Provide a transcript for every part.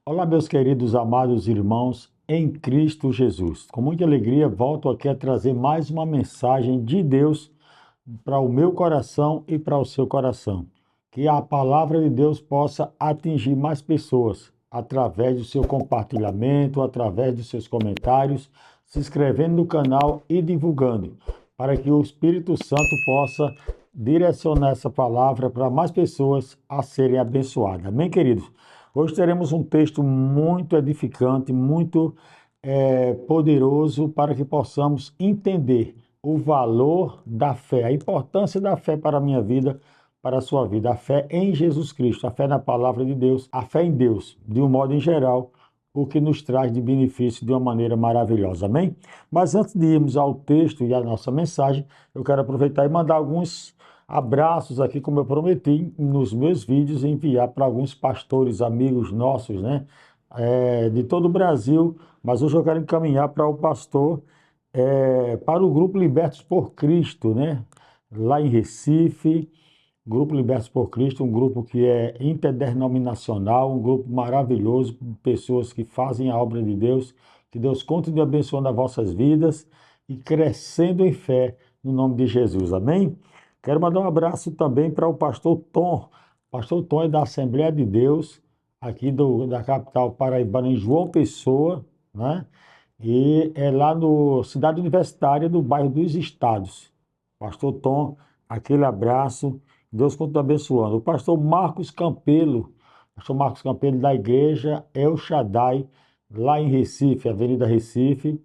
Olá, meus queridos amados irmãos em Cristo Jesus. Com muita alegria, volto aqui a trazer mais uma mensagem de Deus para o meu coração e para o seu coração. Que a palavra de Deus possa atingir mais pessoas através do seu compartilhamento, através dos seus comentários, se inscrevendo no canal e divulgando, para que o Espírito Santo possa direcionar essa palavra para mais pessoas a serem abençoadas. Amém, queridos? Hoje teremos um texto muito edificante, muito poderoso para que possamos entender o valor da fé, a importância da fé para a minha vida, para a sua vida, a fé em Jesus Cristo, a fé na palavra de Deus, a fé em Deus, de um modo em geral, o que nos traz de benefício de uma maneira maravilhosa, amém? Mas antes de irmos ao texto e à nossa mensagem, eu quero aproveitar e mandar alguns abraços aqui, como eu prometi nos meus vídeos, enviar para alguns pastores, amigos nossos, né? De todo o Brasil, mas hoje eu quero encaminhar para o pastor, para o Grupo Libertos por Cristo, né? Lá em Recife, Grupo Libertos por Cristo, um grupo que é interdenominacional, um grupo maravilhoso, pessoas que fazem a obra de Deus, que Deus continue abençoando as vossas vidas e crescendo em fé no nome de Jesus, amém? Quero mandar um abraço também para o pastor Tom. O pastor Tom é da Assembleia de Deus, aqui da capital paraibana, em João Pessoa, né? E é lá no Cidade Universitária, do bairro dos Estados. Pastor Tom, aquele abraço, Deus continue abençoando. O pastor Marcos Campelo da igreja El Shaddai, lá em Recife, Avenida Recife.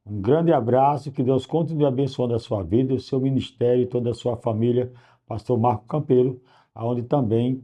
Um grande abraço, que Deus continue abençoando a sua vida, o seu ministério e toda a sua família, pastor Marco Campelo, onde também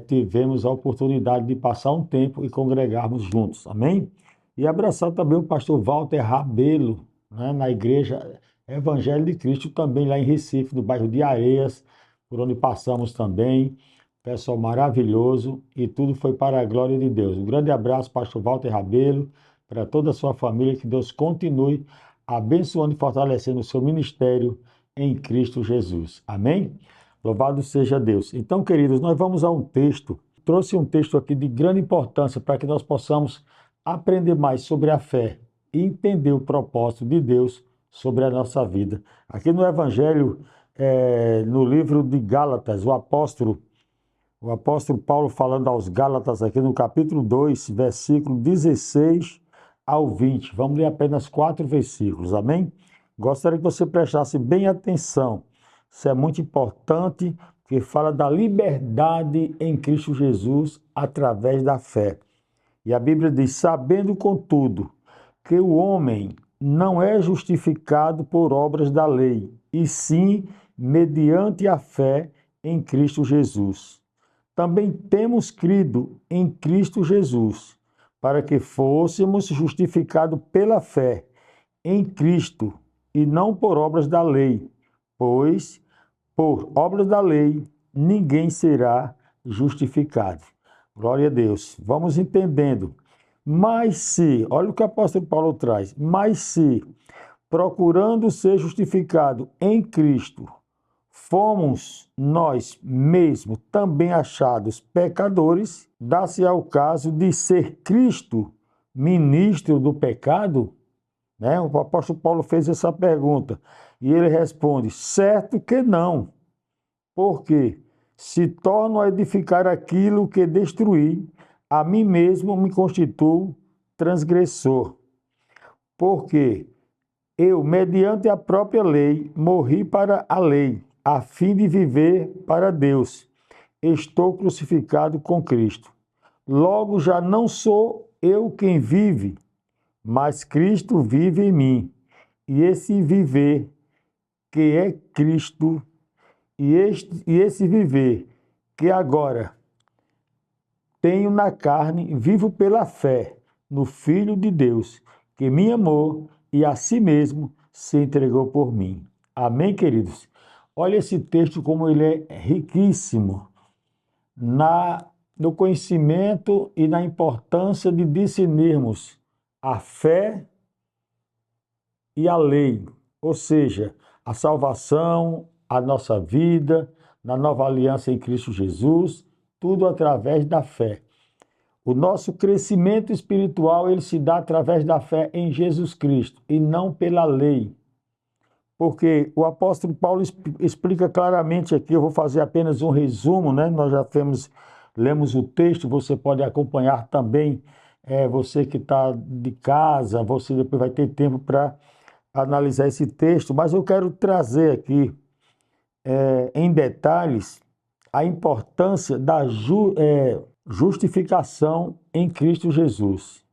tivemos a oportunidade de passar um tempo e congregarmos juntos, amém? E abraçar também o pastor Walter Rabelo, né, na Igreja Evangelho de Cristo, também lá em Recife, no bairro de Areias, por onde passamos também. Pessoal maravilhoso, e tudo foi para a glória de Deus. Um grande abraço, pastor Walter Rabelo, para toda a sua família, que Deus continue abençoando e fortalecendo o seu ministério em Cristo Jesus. Amém? Louvado seja Deus. Então, queridos, nós vamos a um texto. Trouxe um texto aqui de grande importância para que nós possamos aprender mais sobre a fé e entender o propósito de Deus sobre a nossa vida. Aqui no Evangelho, no livro de Gálatas, o apóstolo Paulo falando aos Gálatas aqui no capítulo 2, versículo 16 ao 20. Vamos ler apenas 4 versículos, amém? Gostaria que você prestasse bem atenção. Isso é muito importante, porque fala da liberdade em Cristo Jesus através da fé. E a Bíblia diz: sabendo, contudo, que o homem não é justificado por obras da lei, e sim mediante a fé em Cristo Jesus. Também temos crido em Cristo Jesus, para que fôssemos justificados pela fé em Cristo, e não por obras da lei, pois por obras da lei ninguém será justificado. Glória a Deus. Vamos entendendo. Mas se, olha o que o apóstolo Paulo traz, mas se, procurando ser justificado em Cristo, fomos nós mesmos também achados pecadores, dá-se ao caso de ser Cristo ministro do pecado? Né? O apóstolo Paulo fez essa pergunta e ele responde: certo que não, porque se torno a edificar aquilo que destruí, a mim mesmo me constituo transgressor. Porque eu, mediante a própria lei, morri para a lei, a fim de viver para Deus. Estou crucificado com Cristo. Logo já não sou eu quem vive, mas Cristo vive em mim. E esse viver que é Cristo, e esse viver que agora tenho na carne, vivo pela fé no Filho de Deus, que me amou e a si mesmo se entregou por mim. Amém, queridos? Olha esse texto como ele é riquíssimo no conhecimento e na importância de discernirmos a fé e a lei, ou seja, a salvação, a nossa vida, na nova aliança em Cristo Jesus, tudo através da fé. O nosso crescimento espiritual, ele se dá através da fé em Jesus Cristo e não pela lei. Porque o apóstolo Paulo explica claramente aqui, eu vou fazer apenas um resumo, né? Nós já lemos o texto, você pode acompanhar também, você que está de casa, você depois vai ter tempo para analisar esse texto, mas eu quero trazer aqui, em detalhes, a importância da justificação em Cristo Jesus.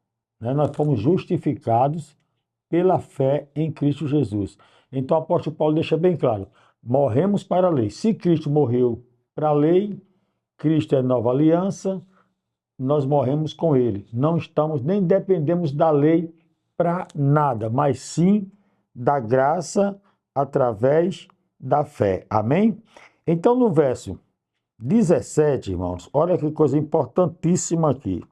Né? Nós fomos justificados pela fé em Cristo Jesus. Então o apóstolo Paulo deixa bem claro, morremos para a lei. Se Cristo morreu para a lei, Cristo é nova aliança, nós morremos com ele. Não estamos, nem dependemos da lei para nada, mas sim da graça através da fé. Amém? Então no verso 17, irmãos, olha que coisa importantíssima aqui.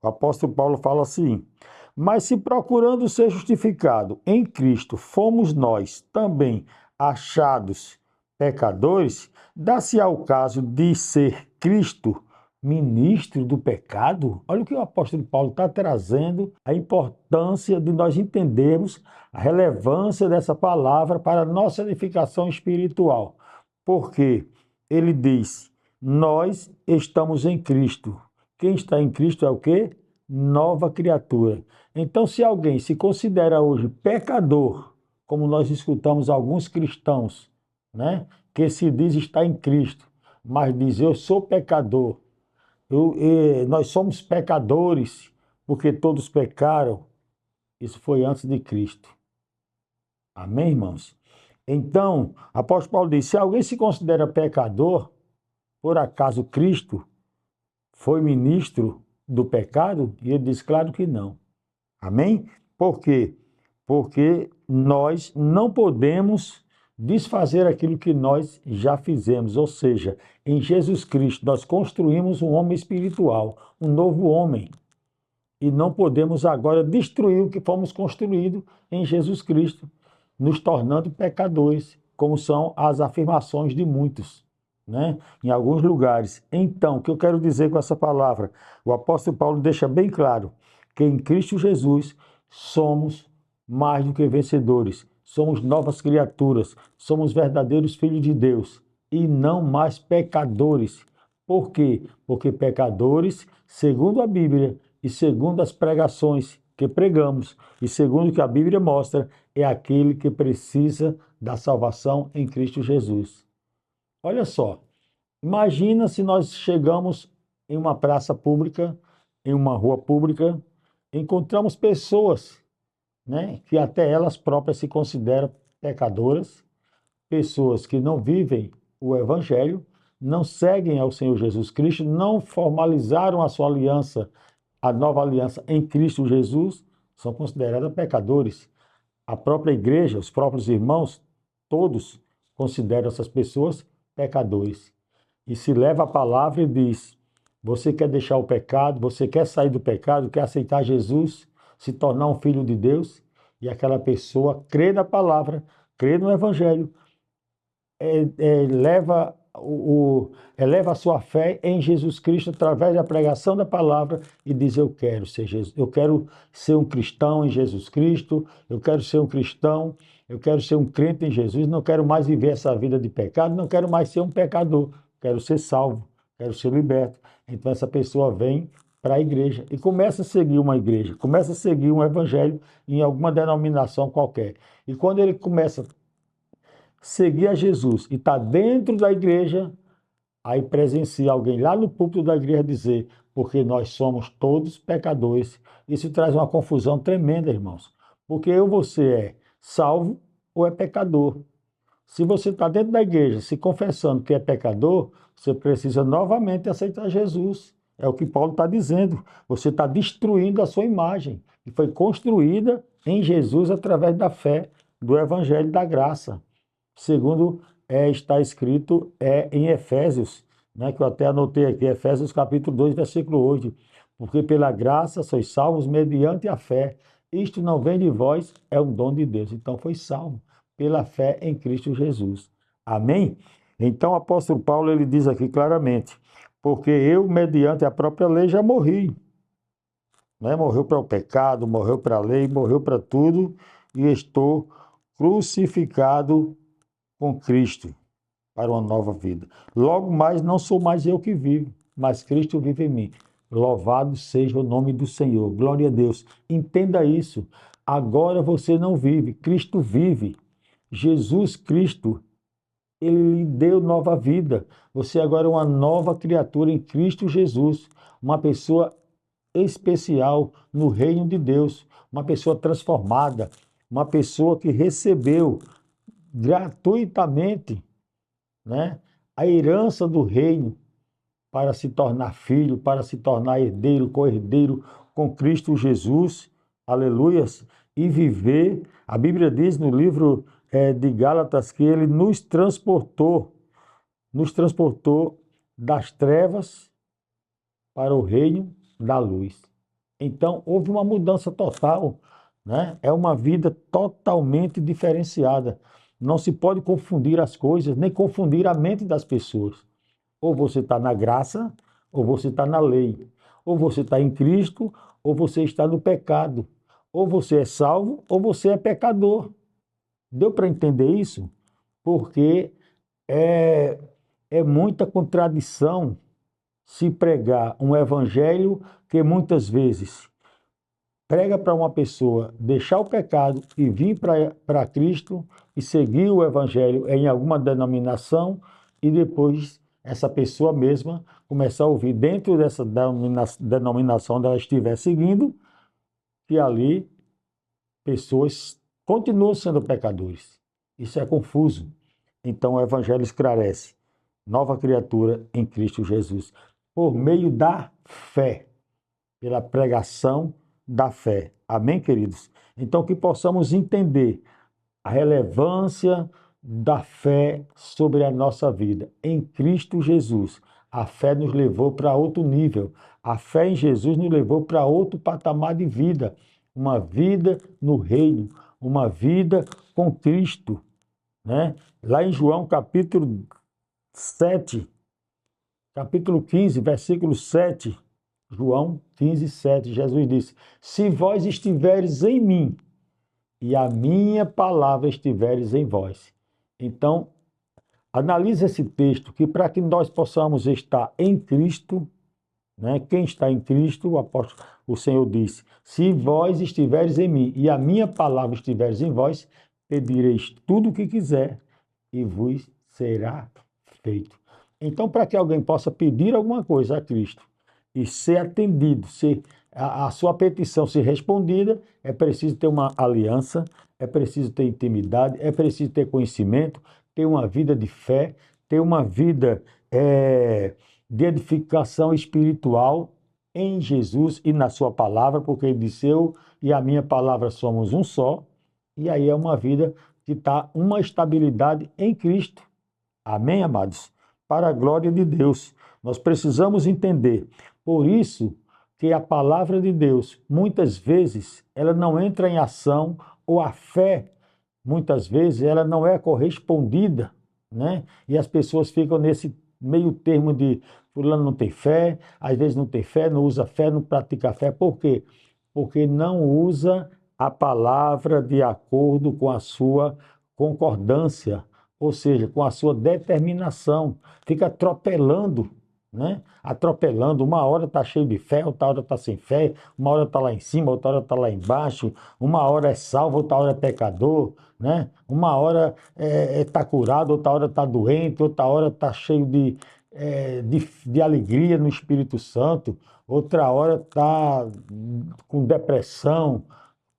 O apóstolo Paulo fala assim: mas se procurando ser justificado em Cristo, fomos nós também achados pecadores, dá-se ao caso de ser Cristo ministro do pecado? Olha o que o apóstolo Paulo está trazendo, a importância de nós entendermos a relevância dessa palavra para a nossa edificação espiritual. Porque ele diz, nós estamos em Cristo. Quem está em Cristo é o quê? Nova criatura. Então, se alguém se considera hoje pecador, como nós escutamos alguns cristãos, né, que se diz estar em Cristo, mas diz eu sou pecador, nós somos pecadores, porque todos pecaram, isso foi antes de Cristo. Amém, irmãos? Então, o apóstolo Paulo diz, se alguém se considera pecador, por acaso Cristo foi ministro do pecado? E ele diz, claro que não. Amém? Por quê? Porque nós não podemos desfazer aquilo que nós já fizemos, ou seja, em Jesus Cristo nós construímos um homem espiritual, um novo homem, e não podemos agora destruir o que fomos construídos em Jesus Cristo, nos tornando pecadores, como são as afirmações de muitos, né? Em alguns lugares. Então, o que eu quero dizer com essa palavra? O apóstolo Paulo deixa bem claro que em Cristo Jesus somos mais do que vencedores, somos novas criaturas, somos verdadeiros filhos de Deus e não mais pecadores. Por quê? Porque pecadores, segundo a Bíblia e segundo as pregações que pregamos e segundo o que a Bíblia mostra, é aquele que precisa da salvação em Cristo Jesus. Olha só, imagina se nós chegamos em uma praça pública, em uma rua pública, encontramos pessoas, né, que até elas próprias se consideram pecadoras, pessoas que não vivem o Evangelho, não seguem ao Senhor Jesus Cristo, não formalizaram a sua aliança, a nova aliança em Cristo Jesus, são consideradas pecadores. A própria igreja, os próprios irmãos, todos consideram essas pessoas pecadores. E se leva a palavra e diz, você quer deixar o pecado, você quer sair do pecado, quer aceitar Jesus, se tornar um filho de Deus, e aquela pessoa crê na palavra, crê no Evangelho, eleva a sua fé em Jesus Cristo através da pregação da palavra e diz, eu quero ser Jesus, eu quero ser um cristão em Jesus Cristo, eu quero ser um cristão, eu quero ser um crente em Jesus, não quero mais viver essa vida de pecado, não quero mais ser um pecador, quero ser salvo, quero ser liberto. Então essa pessoa vem para a igreja e começa a seguir uma igreja, começa a seguir um evangelho em alguma denominação qualquer. E quando ele começa a seguir a Jesus e está dentro da igreja, aí presencia alguém lá no púlpito da igreja dizer, porque nós somos todos pecadores. Isso traz uma confusão tremenda, irmãos. Porque ou você é salvo ou é pecador. Se você está dentro da igreja se confessando que é pecador, você precisa novamente aceitar Jesus. É o que Paulo está dizendo. Você está destruindo a sua imagem, que foi construída em Jesus através da fé do Evangelho da Graça. Segundo está escrito em Efésios, né, que eu até anotei aqui, Efésios capítulo 2, versículo 8. Porque pela graça sois salvos mediante a fé. Isto não vem de vós, é um dom de Deus. Então foi salvo pela fé em Cristo Jesus. Amém? Então o apóstolo Paulo ele diz aqui claramente, porque eu, mediante a própria lei, já morri. né? Morreu para o pecado, morreu para a lei, morreu para tudo, e estou crucificado com Cristo para uma nova vida. Logo mais, não sou mais eu que vivo, mas Cristo vive em mim. Louvado seja o nome do Senhor. Glória a Deus. Entenda isso. Agora você não vive, Cristo vive. Jesus Cristo, ele lhe deu nova vida. Você agora é uma nova criatura em Cristo Jesus, uma pessoa especial no reino de Deus, uma pessoa transformada, uma pessoa que recebeu gratuitamente, né, a herança do reino para se tornar filho, para se tornar herdeiro, co-herdeiro com Cristo Jesus, aleluias, e viver. A Bíblia diz no livro de Gálatas que ele nos transportou das trevas para o reino da luz. Então, houve uma mudança total, né? É uma vida totalmente diferenciada. Não se pode confundir as coisas, nem confundir a mente das pessoas. Ou você está na graça, ou você está na lei. Ou você está em Cristo, ou você está no pecado. Ou você é salvo, ou você é pecador. Deu para entender isso? Porque é, é muita contradição se pregar um evangelho que muitas vezes prega para uma pessoa deixar o pecado e vir para Cristo e seguir o evangelho em alguma denominação e depois essa pessoa mesma começar a ouvir dentro dessa denominação onde ela estiver seguindo que ali pessoas continuam sendo pecadores. Isso é confuso. Então o evangelho esclarece. Nova criatura em Cristo Jesus, por meio da fé, pela pregação da fé. Amém, queridos? Então, que possamos entender a relevância da fé sobre a nossa vida. Em Cristo Jesus, a fé nos levou para outro nível. A fé em Jesus nos levou para outro patamar de vida. Uma vida no reino, uma vida com Cristo, né? Lá em João capítulo 7, capítulo 15, versículo 7, João 15, 7, Jesus disse: Se vós estiveres em mim e a minha palavra estiveres em vós. Então, analise esse texto, que para que nós possamos estar em Cristo, né? Quem está em Cristo, o Senhor disse: Se vós estiveres em mim e a minha palavra estiveres em vós, pedireis tudo o que quiser e vos será feito. Então, para que alguém possa pedir alguma coisa a Cristo e ser atendido, a sua petição ser respondida, é preciso ter uma aliança, é preciso ter intimidade, é preciso ter conhecimento, ter uma vida de fé, ter uma vida de edificação espiritual em Jesus e na sua palavra, porque ele disse: Eu e a minha palavra somos um só, e aí é uma vida que está uma estabilidade em Cristo. Amém, amados? Para a glória de Deus. Nós precisamos entender. Por isso que a palavra de Deus, muitas vezes, ela não entra em ação, ou a fé, muitas vezes, ela não é correspondida, né? E as pessoas ficam nesse meio termo de fulano não tem fé, às vezes não tem fé, não usa fé, não pratica fé. Por quê? Porque não usa a palavra de acordo com a sua concordância, ou seja, com a sua determinação. Fica atropelando, né? Atropelando. Uma hora está cheio de fé, outra hora está sem fé, uma hora está lá em cima, outra hora está lá embaixo, uma hora é salvo, outra hora é pecador, né? Uma hora está curado, outra hora está doente, outra hora está cheio de alegria no Espírito Santo, outra hora está com depressão,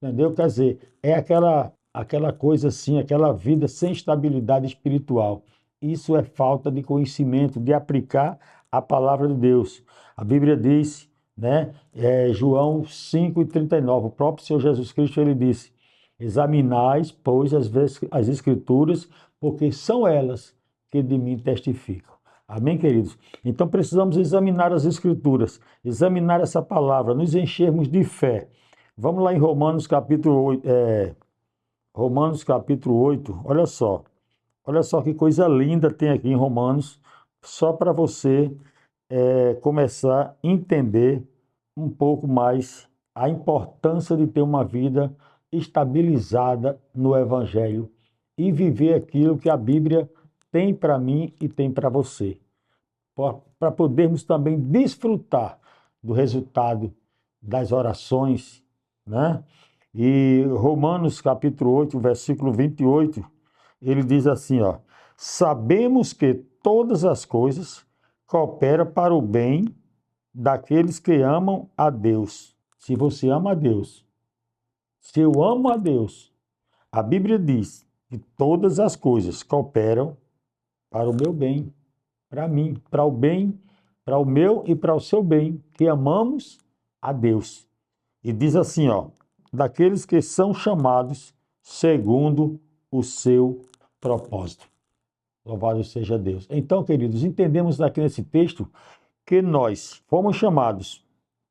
entendeu? Quer dizer, é aquela coisa assim, aquela vida sem estabilidade espiritual. Isso é falta de conhecimento, de aplicar a palavra de Deus. A Bíblia diz, né, João 5:39, o próprio Senhor Jesus Cristo, ele disse: Examinais, pois, as Escrituras, porque são elas que de mim testificam. Amém, queridos? Então precisamos examinar as Escrituras, examinar essa palavra, nos enchermos de fé. Vamos lá em Romanos capítulo 8, Romanos capítulo 8, olha só que coisa linda tem aqui em Romanos, só para você começar a entender um pouco mais a importância de ter uma vida estabilizada no Evangelho e viver aquilo que a Bíblia tem para mim e tem para você, para podermos também desfrutar do resultado das orações, né? E Romanos capítulo 8, versículo 28, ele diz assim, ó: sabemos que todas as coisas cooperam para o bem daqueles que amam a Deus. Se você ama a Deus, se eu amo a Deus, a Bíblia diz que todas as coisas cooperam para o meu bem, para mim, para o bem, para o meu e para o seu bem, que amamos a Deus. E diz assim, ó: daqueles que são chamados segundo o seu propósito. Louvado seja Deus. Então, queridos, entendemos aqui nesse texto que nós fomos chamados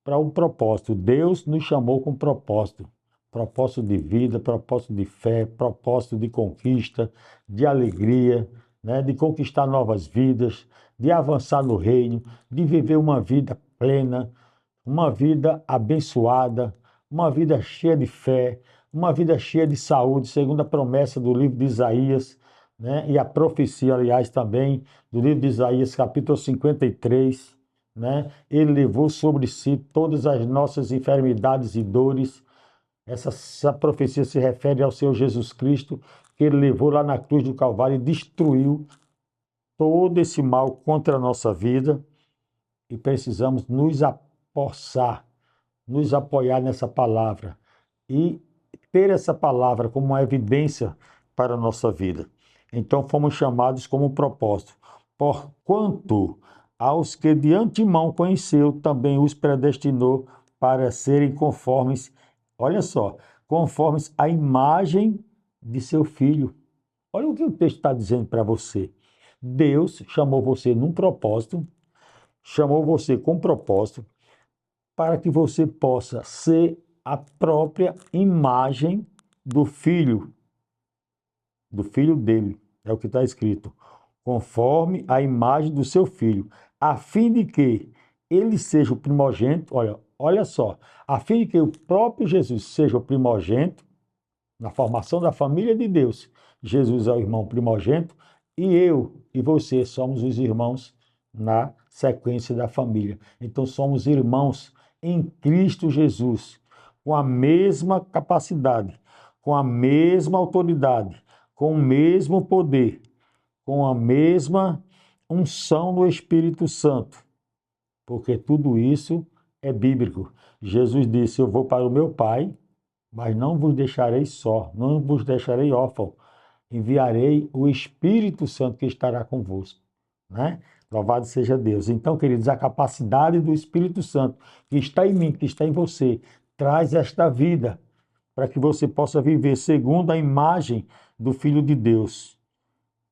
para um propósito. Deus nos chamou com propósito. Propósito de vida, propósito de fé, propósito de conquista, de alegria, né? De conquistar novas vidas, de avançar no reino, de viver uma vida plena, uma vida abençoada, uma vida cheia de fé, uma vida cheia de saúde, segundo a promessa do livro de Isaías, né? E a profecia, aliás, também do livro de Isaías, capítulo 53, né? Ele levou sobre si todas as nossas enfermidades e dores. Essa profecia se refere ao Senhor Jesus Cristo, que ele levou lá na cruz do Calvário e destruiu todo esse mal contra a nossa vida, e precisamos nos apossar, nos apoiar nessa palavra e ter essa palavra como uma evidência para a nossa vida. Então fomos chamados como um propósito. Porquanto aos que de antemão conheceu, também os predestinou para serem conformes, olha só, conformes à imagem de seu filho. Olha o que o texto está dizendo para você. Deus chamou você num propósito, chamou você com propósito, para que você possa ser a própria imagem do filho dele. É o que está escrito. Conforme a imagem do seu filho, a fim de que ele seja o primogênito, olha só, a fim de que o próprio Jesus seja o primogênito na formação da família de Deus. Jesus é o irmão primogênito e eu e você somos os irmãos na sequência da família. Então somos irmãos em Cristo Jesus, com a mesma capacidade, com a mesma autoridade, com o mesmo poder, com a mesma unção do Espírito Santo, porque tudo isso é bíblico. Jesus disse: eu vou para o meu Pai, mas não vos deixarei só, não vos deixarei órfão. Enviarei o Espírito Santo que estará convosco, né? Louvado seja Deus. Então, queridos, a capacidade do Espírito Santo que está em mim, que está em você, traz esta vida para que você possa viver segundo a imagem do Filho de Deus,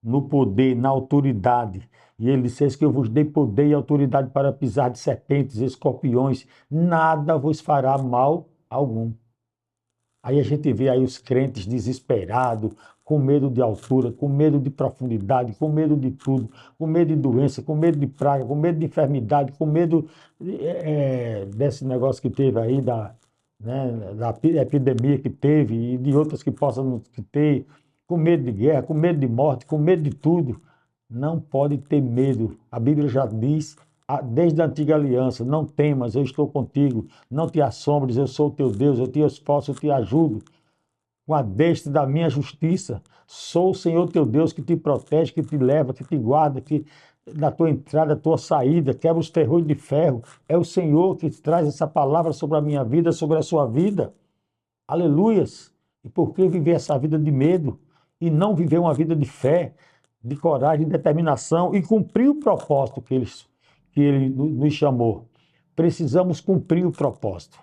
no poder, na autoridade. E ele disse: eis que eu vos dei poder e autoridade para pisar de serpentes, escorpiões, nada vos fará mal algum. Aí a gente vê aí os crentes desesperados, com medo de altura, com medo de profundidade, com medo de tudo, com medo de doença, com medo de praga, com medo de enfermidade, com medo desse negócio que teve aí, né, da epidemia que teve e de outras que possam ter, com medo de guerra, com medo de morte, com medo de tudo. Não pode ter medo. A Bíblia já diz, desde a antiga aliança: não temas, eu estou contigo, não te assombres, eu sou o teu Deus, eu te esforço, eu te ajudo com a destra da minha justiça. Sou o Senhor teu Deus que te protege, que te leva, que te guarda, que da tua entrada, da tua saída, quebra os ferrolhos de ferro. É o Senhor que traz essa palavra sobre a minha vida, sobre a sua vida. Aleluias! E por que viver essa vida de medo e não viver uma vida de fé, de coragem, de determinação e cumprir o propósito que ele nos chamou? Precisamos cumprir o propósito.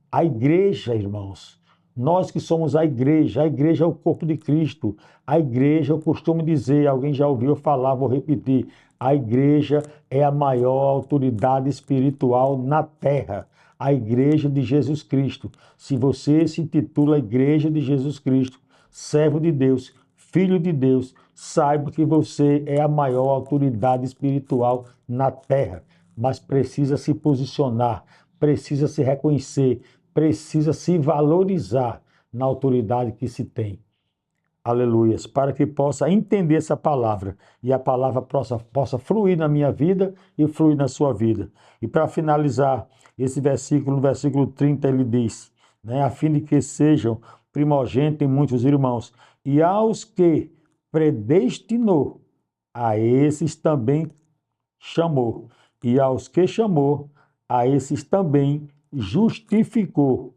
A igreja, irmãos, nós que somos a igreja é o corpo de Cristo. A igreja, eu costumo dizer, alguém já ouviu falar, vou repetir: a igreja é a maior autoridade espiritual na terra. A igreja de Jesus Cristo. Se você se intitula Igreja de Jesus Cristo, servo de Deus, filho de Deus, saiba que você é a maior autoridade espiritual na terra, mas precisa se posicionar, precisa se reconhecer, precisa se valorizar na autoridade que se tem. Aleluias, para que possa entender essa palavra e a palavra possa fluir na minha vida e fluir na sua vida. E para finalizar esse versículo, no versículo 30, ele diz, né, a fim de que sejam primogênitos em muitos irmãos, e aos que predestinou, a esses também chamou, e aos que chamou, a esses também justificou,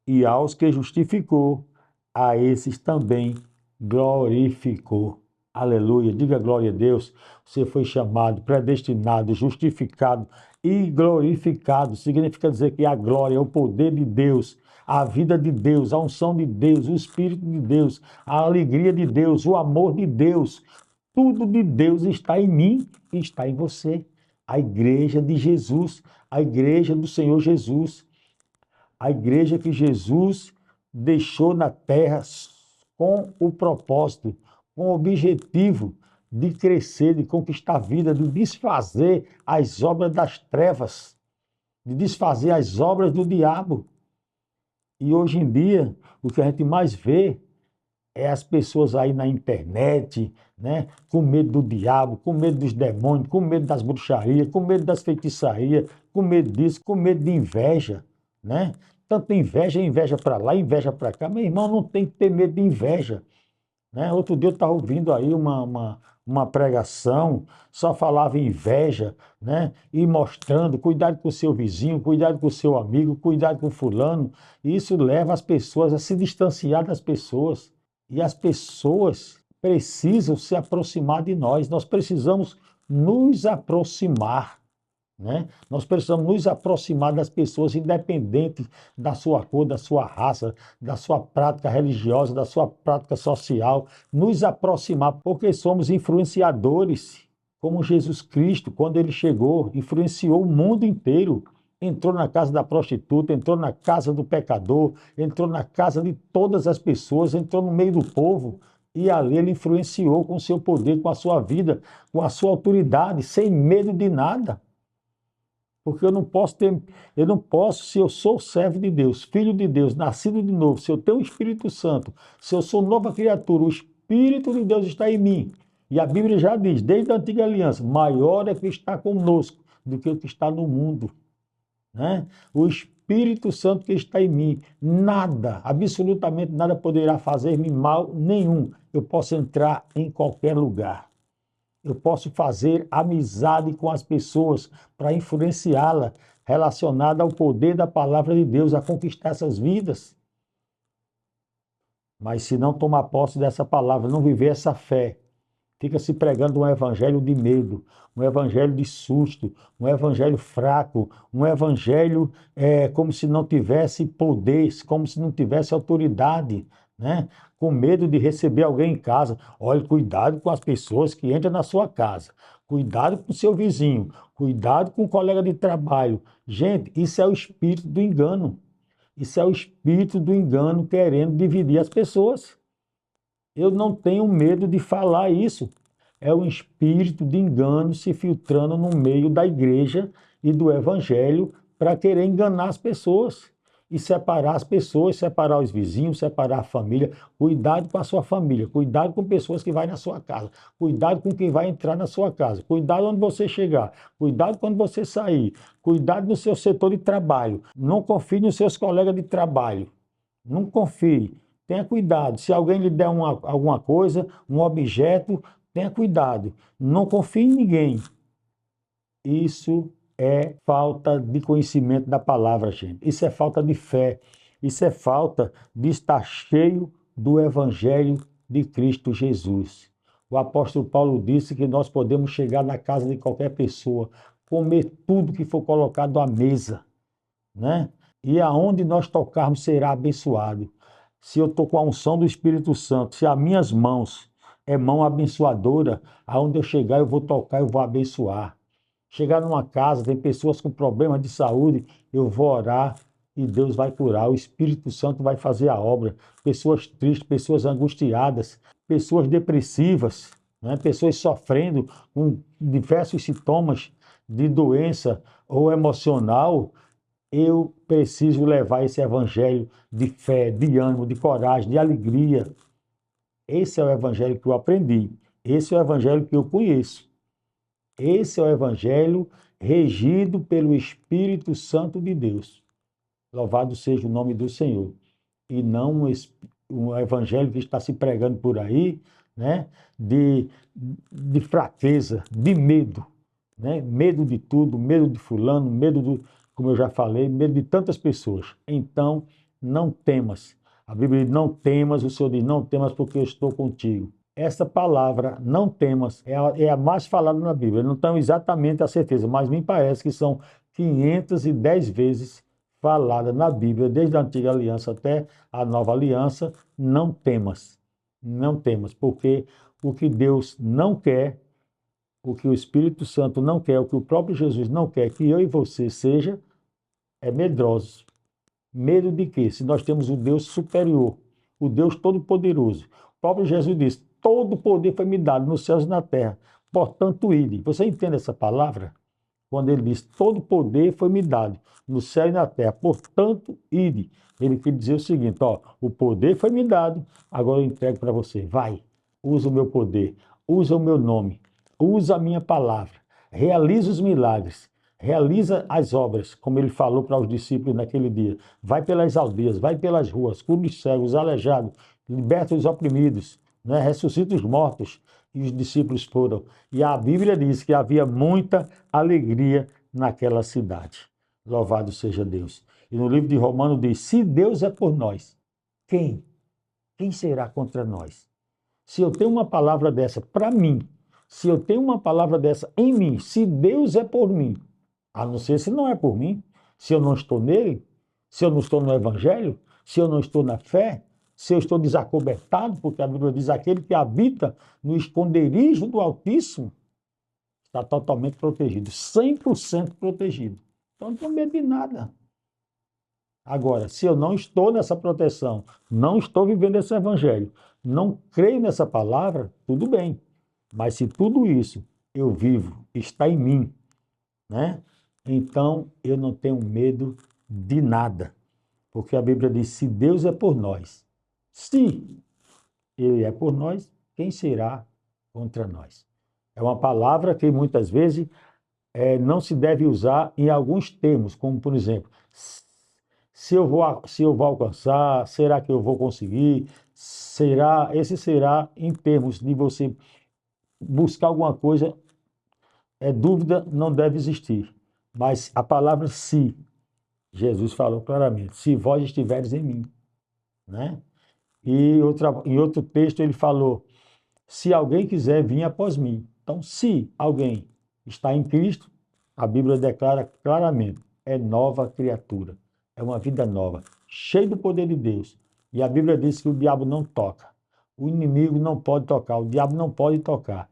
e aos que justificou, a esses também glorificou. Aleluia, diga glória a Deus. Você foi chamado, predestinado, justificado e glorificado. Significa dizer que a glória é o poder de Deus, a vida de Deus, a unção de Deus, o Espírito de Deus, a alegria de Deus, o amor de Deus. Tudo de Deus está em mim e está em você. A igreja de Jesus, a igreja do Senhor Jesus, a igreja que Jesus deixou na terra com o propósito, com o objetivo de crescer, de conquistar a vida, de desfazer as obras das trevas, de desfazer as obras do diabo. E hoje em dia, o que a gente mais vê é as pessoas aí na internet, né, com medo do diabo, com medo dos demônios, com medo das bruxarias, com medo das feitiçarias, com medo disso, com medo de inveja, né? Tanto inveja, inveja para lá, inveja para cá. Meu irmão, não tem que ter medo de inveja, né? Outro dia eu estava ouvindo aí uma pregação, só falava em inveja, né? E mostrando, cuidado com o seu vizinho, cuidado com o seu amigo, cuidado com fulano. E isso leva as pessoas a se distanciar das pessoas. E as pessoas precisam se aproximar de nós. Nós precisamos nos aproximar, né? Nós precisamos nos aproximar das pessoas, independente da sua cor, da sua raça, da sua prática religiosa, da sua prática social, nos aproximar, porque somos influenciadores, como Jesus Cristo, quando ele chegou, influenciou o mundo inteiro. Entrou na casa da prostituta, entrou na casa do pecador, entrou na casa de todas as pessoas, entrou no meio do povo. E ali ele influenciou com o seu poder, com a sua vida, com a sua autoridade, sem medo de nada. Porque eu não posso, se eu sou servo de Deus, filho de Deus, nascido de novo, se eu tenho o Espírito Santo, se eu sou nova criatura, o Espírito de Deus está em mim. E a Bíblia já diz, desde a antiga aliança, maior é que está conosco do que o que está no mundo, né? O Espírito Santo que está em mim, nada, absolutamente nada poderá fazer-me mal nenhum. Eu posso entrar em qualquer lugar. Eu posso fazer amizade com as pessoas para influenciá-la, relacionada ao poder da palavra de Deus, a conquistar essas vidas. Mas se não tomar posse dessa palavra, não viver essa fé, fica se pregando um evangelho de medo, um evangelho de susto, um evangelho fraco, um evangelho como se não tivesse poder, como se não tivesse autoridade, né? Com medo de receber alguém em casa. Olha, cuidado com as pessoas que entram na sua casa, cuidado com o seu vizinho, cuidado com o colega de trabalho. Gente, isso é o espírito do engano. Isso é o espírito do engano querendo dividir as pessoas. Eu não tenho medo de falar isso. É o espírito de engano se filtrando no meio da igreja e do evangelho para querer enganar as pessoas e separar as pessoas, separar os vizinhos, separar a família. Cuidado com a sua família, cuidado com pessoas que vão na sua casa, cuidado com quem vai entrar na sua casa, cuidado onde você chegar, cuidado quando você sair, cuidado no seu setor de trabalho. Não confie nos seus colegas de trabalho, não confie. Tenha cuidado. Se alguém lhe der alguma coisa, um objeto, tenha cuidado. Não confie em ninguém. Isso é falta de conhecimento da palavra, gente. Isso é falta de fé. Isso é falta de estar cheio do Evangelho de Cristo Jesus. O apóstolo Paulo disse que nós podemos chegar na casa de qualquer pessoa, comer tudo que for colocado à mesa, né? E aonde nós tocarmos será abençoado. Se eu estou com a unção do Espírito Santo, se as minhas mãos é mão abençoadora, aonde eu chegar eu vou tocar, eu vou abençoar. Chegar numa casa, tem pessoas com problemas de saúde, eu vou orar e Deus vai curar. O Espírito Santo vai fazer a obra. Pessoas tristes, pessoas angustiadas, pessoas depressivas, né? Pessoas sofrendo com diversos sintomas de doença ou emocional, Eu preciso levar esse evangelho de fé, de ânimo, de coragem, de alegria. Esse é o evangelho que eu aprendi. Esse é o evangelho que eu conheço. Esse é o evangelho regido pelo Espírito Santo de Deus. Louvado seja o nome do Senhor. E não um evangelho que está se pregando por aí, né? De fraqueza, de medo, né? Medo de tudo, medo de fulano, como eu já falei, medo de tantas pessoas. Então, não temas. A Bíblia diz, não temas, o Senhor diz, não temas porque eu estou contigo. Essa palavra, não temas, é a mais falada na Bíblia. Eu não tenho exatamente a certeza, mas me parece que são 510 vezes falada na Bíblia, desde a antiga aliança até a nova aliança, não temas. Não temas, porque o que Deus não quer, o que o Espírito Santo não quer, o que o próprio Jesus não quer que eu e você seja, é medrosos. Medo de quê? Se nós temos o Deus superior, o Deus todo-poderoso. O próprio Jesus disse, todo poder foi me dado nos céus e na terra. Portanto, ide. Você entende essa palavra? Quando ele diz, todo poder foi me dado no céu e na terra, portanto, ide. Ele quer dizer o seguinte, ó, o poder foi me dado, agora eu entrego para você. Vai, usa o meu poder, usa o meu nome, usa a minha palavra, realiza os milagres, realiza as obras, como ele falou para os discípulos naquele dia. Vai pelas aldeias, vai pelas ruas, cura os cegos, os aleijados, liberta os oprimidos, né? Ressuscita os mortos. E os discípulos foram. E a Bíblia diz que havia muita alegria naquela cidade. Louvado seja Deus. E no livro de Romanos diz, se Deus é por nós, quem? Quem será contra nós? Se eu tenho uma palavra dessa para mim, se eu tenho uma palavra dessa em mim, se Deus é por mim, a não ser se não é por mim, se eu não estou nele, se eu não estou no Evangelho, se eu não estou na fé, se eu estou desacobertado, porque a Bíblia diz aquele que habita no esconderijo do Altíssimo está totalmente protegido, 100% protegido. Então não tenho medo de nada. Agora, se eu não estou nessa proteção, não estou vivendo esse Evangelho, não creio nessa palavra, tudo bem. Mas se tudo isso eu vivo, está em mim, né? Então eu não tenho medo de nada, porque a Bíblia diz: se Deus é por nós, se Ele é por nós, quem será contra nós? É uma palavra que muitas vezes não se deve usar em alguns termos, como por exemplo, se eu vou alcançar, será que eu vou conseguir? Esse será em termos de você buscar alguma coisa, dúvida não deve existir. Mas a palavra se, Jesus falou claramente, se vós estiveres em mim, né? E em outro texto ele falou, se alguém quiser vir após mim. Então, se alguém está em Cristo, a Bíblia declara claramente, é nova criatura, é uma vida nova, cheia do poder de Deus. E a Bíblia diz que o diabo não toca, o inimigo não pode tocar, o diabo não pode tocar.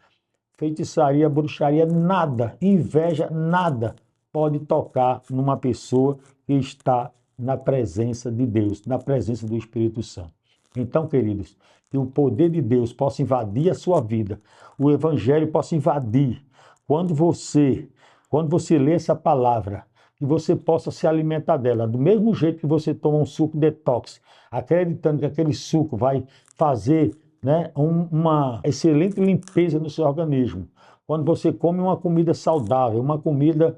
Feitiçaria, bruxaria, nada, inveja, nada pode tocar numa pessoa que está na presença de Deus, na presença do Espírito Santo. Então, queridos, que o poder de Deus possa invadir a sua vida, o Evangelho possa invadir. Quando você lê essa palavra, que você possa se alimentar dela, do mesmo jeito que você toma um suco detox, acreditando que aquele suco vai fazer, né, uma excelente limpeza no seu organismo. Quando você come uma comida saudável, uma comida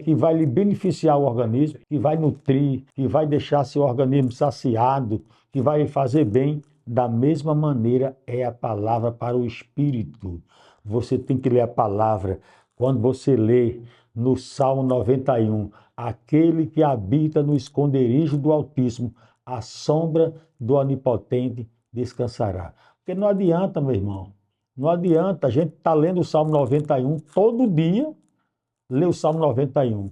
que vai lhe beneficiar o organismo, que vai nutrir, que vai deixar seu organismo saciado, que vai lhe fazer bem, da mesma maneira é a palavra para o espírito. Você tem que ler a palavra. Quando você lê no Salmo 91, aquele que habita no esconderijo do Altíssimo, à sombra do Onipotente descansará. Porque não adianta, meu irmão, não adianta, a gente estar lendo o Salmo 91 todo dia, lê o Salmo 91.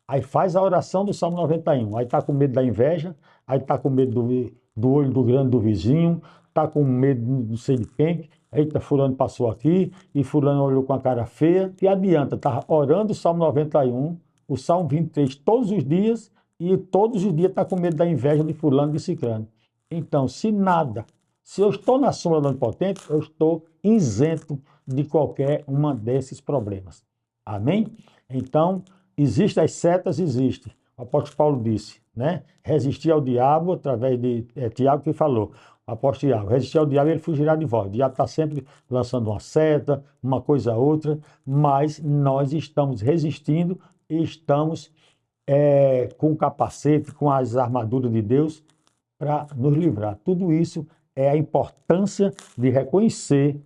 Aí faz a oração do Salmo 91. Aí está com medo da inveja, aí está com medo do olho do grande do vizinho, está com medo não sei de quem. Eita, fulano passou aqui e fulano olhou com a cara feia. Que adianta? Está orando o Salmo 91, o Salmo 23 todos os dias e todos os dias está com medo da inveja de fulano e de ciclano. Então, se eu estou na sombra do Onipotente, eu estou isento de qualquer uma desses problemas. Amém? Então, existem as setas, existe. O apóstolo Paulo disse, né? Resistir ao diabo através de Tiago que falou. O apóstolo Tiago, resistir ao diabo, ele fugirá de vós. O diabo está sempre lançando uma seta, uma coisa outra, mas nós estamos resistindo e estamos com o capacete, com as armaduras de Deus para nos livrar. Tudo isso é a importância de reconhecer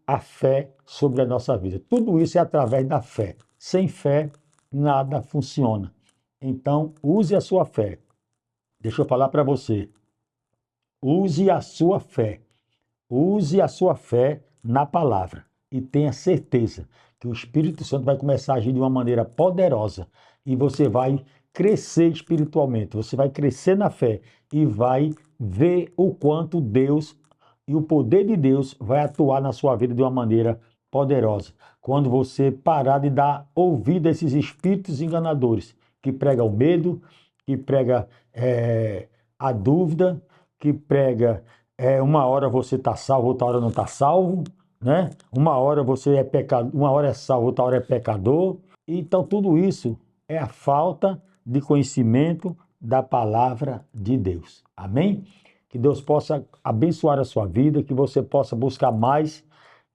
a fé sobre a nossa vida. Tudo isso é através da fé. Sem fé, nada funciona. Então, use a sua fé. Deixa eu falar para você. Use a sua fé. Use a sua fé na palavra e tenha certeza que o Espírito Santo vai começar a agir de uma maneira poderosa e você vai crescer espiritualmente, você vai crescer na fé e vai ver o quanto Deus e o poder de Deus vai atuar na sua vida de uma maneira poderosa. Quando você parar de dar ouvido a esses espíritos enganadores que pregam o medo, que prega a dúvida, que prega uma hora você está salvo, outra hora não está salvo, né? Uma hora você é pecador, uma hora é salvo, outra hora é pecador. Então tudo isso é a falta de conhecimento da palavra de Deus. Amém? Que Deus possa abençoar a sua vida, que você possa buscar mais.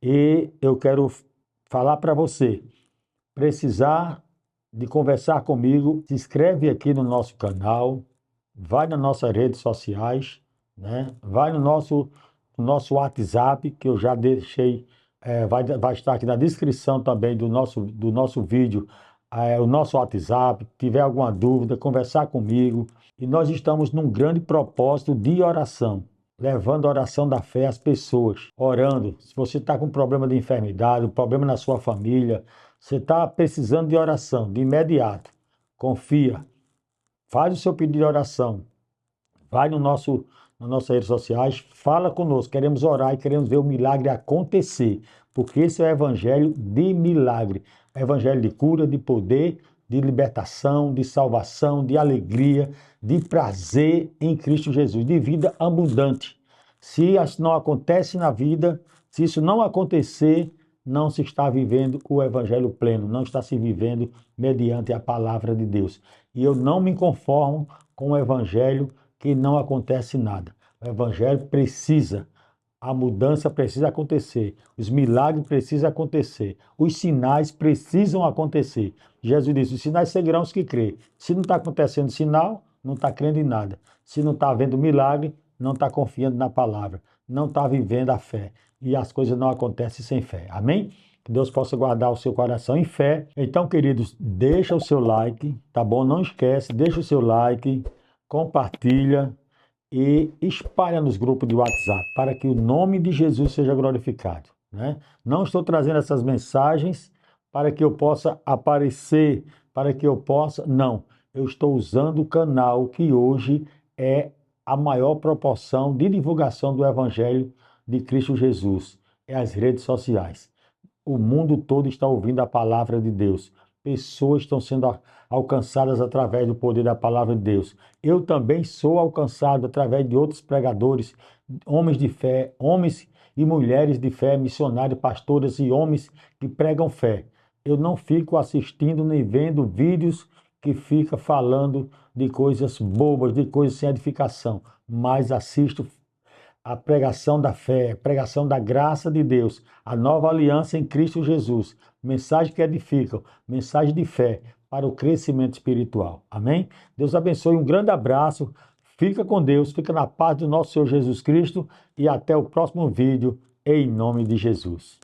E eu quero falar para você, precisar de conversar comigo, se inscreve aqui no nosso canal, vai nas nossas redes sociais, né? Vai no nosso WhatsApp, que eu já deixei, vai estar aqui na descrição também do nosso vídeo, o nosso WhatsApp. Se tiver alguma dúvida, conversar comigo. E nós estamos num grande propósito de oração, levando a oração da fé às pessoas, orando. Se você está com problema de enfermidade, um problema na sua família, você está precisando de oração, de imediato, confia, faz o seu pedido de oração, vai nas nossas redes sociais, fala conosco, queremos orar e queremos ver o milagre acontecer, porque esse é o evangelho de milagre, evangelho de cura, de poder, de libertação, de salvação, de alegria, de prazer em Cristo Jesus, de vida abundante. Se isso não acontece na vida, se isso não acontecer, não se está vivendo o evangelho pleno, não está se vivendo mediante a palavra de Deus. E eu não me conformo com o evangelho que não acontece nada. O evangelho precisa, a mudança precisa acontecer, os milagres precisam acontecer, os sinais precisam acontecer. Jesus disse, os sinais seguirão os que crêem. Se não está acontecendo sinal, não está crendo em nada. Se não está havendo milagre, não está confiando na palavra, não está vivendo a fé. E as coisas não acontecem sem fé. Amém? Que Deus possa guardar o seu coração em fé. Então, queridos, deixa o seu like, tá bom? Não esquece, deixa o seu like, compartilha e espalha nos grupos de WhatsApp para que o nome de Jesus seja glorificado, né? Não estou trazendo essas mensagens para que eu possa aparecer, para que eu possa... Não, eu estou usando o canal que hoje é a maior proporção de divulgação do Evangelho de Cristo Jesus, é as redes sociais. O mundo todo está ouvindo a palavra de Deus. Pessoas estão sendo alcançadas através do poder da palavra de Deus. Eu também sou alcançado através de outros pregadores, homens de fé, homens e mulheres de fé, missionários, pastores e homens que pregam fé. Eu não fico assistindo nem vendo vídeos que fica falando de coisas bobas, de coisas sem edificação, mas assisto a pregação da fé, a pregação da graça de Deus, a nova aliança em Cristo Jesus, mensagem que edificam, mensagem de fé para o crescimento espiritual. Amém? Deus abençoe, um grande abraço, fica com Deus, fica na paz do nosso Senhor Jesus Cristo e até o próximo vídeo, em nome de Jesus.